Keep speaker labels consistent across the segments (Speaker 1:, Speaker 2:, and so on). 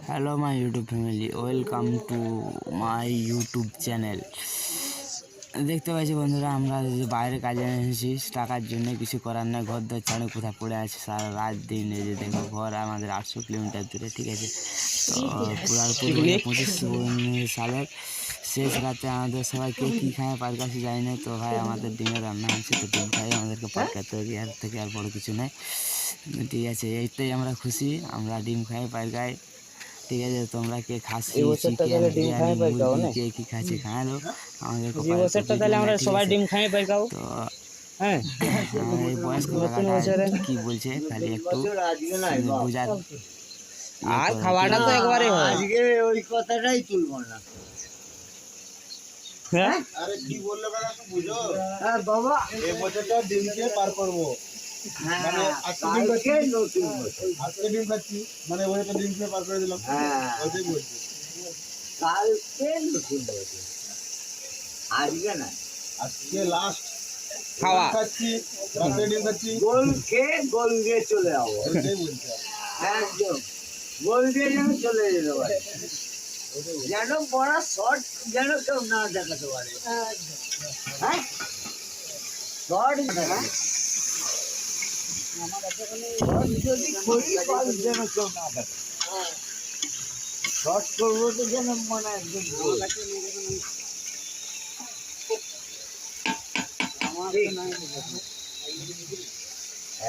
Speaker 1: Hello my YouTube family, welcome to my YouTube channel. দেখতে পাচ্ছি বন্ধুরা, আমরা যে বাইরে কাজে এসেছি টাকার জন্য, কিছু করার নেই, ঘর দর ছাড়ে কোথাও পড়ে আছে সারা রাত দিন। এই যে দেখো, ঘর আমাদের 800 কিলোমিটার দূরে, ঠিক আছে। তো পুরার 25 সালের শেষ রাতে আমাদের সবাইকে কী খায় পার কাছে যাই না। তো ভাই আমাদের ডিমে রান্না হচ্ছে, তো ডিম খাই আমাদেরকে পার খাইতে হবে, আর থেকে আর বড় কিছু নেই, ঠিক আছে। এইটাই আমরা খুশি, আমরা ডিম খাই পার গাই, ঠিক আছে। তোমরা কে খাসি, চিকেন, বিরিয়ানি, মুরগি, কে কি খাসি খালো আমাদেরকে সবাই ডিম খাই পাই খাও। তো এই বয়স্ক কাকাটা কি বলছে খালি একটু বোঝার আর খাওয়াটা তো একবারে
Speaker 2: আজকে ওই কথাটাই তুলবো না।
Speaker 1: হ্যাঁ
Speaker 2: আরে কি বললো কাকা তো বুঝো। হ্যাঁ বাবা, এই বছরটা ডিমকে পার করবো। মানে আজকে ডিম খাচ্ছি, মানে ওই তো ডিমকে পার করে দিলাম। ওইটাই বলছি, কালকে নতুন বছর, আজকে না, আজকে লাস্ট খাওয়া খাচ্ছি, রাতে ডিম খাচ্ছি, গোল দিয়ে চলে যাবো। ওইটাই বলছি, একদম গোল দিয়ে যেন চলে যেতে পারে, যেন বড় শর্ট যেন কেউ না দেখাতে পারে। হ্যাঁ শর্ট যদি করি যেন কেউ না দেখে, শর্ট করবো তো যেন মনে একদম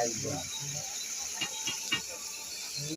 Speaker 2: একদম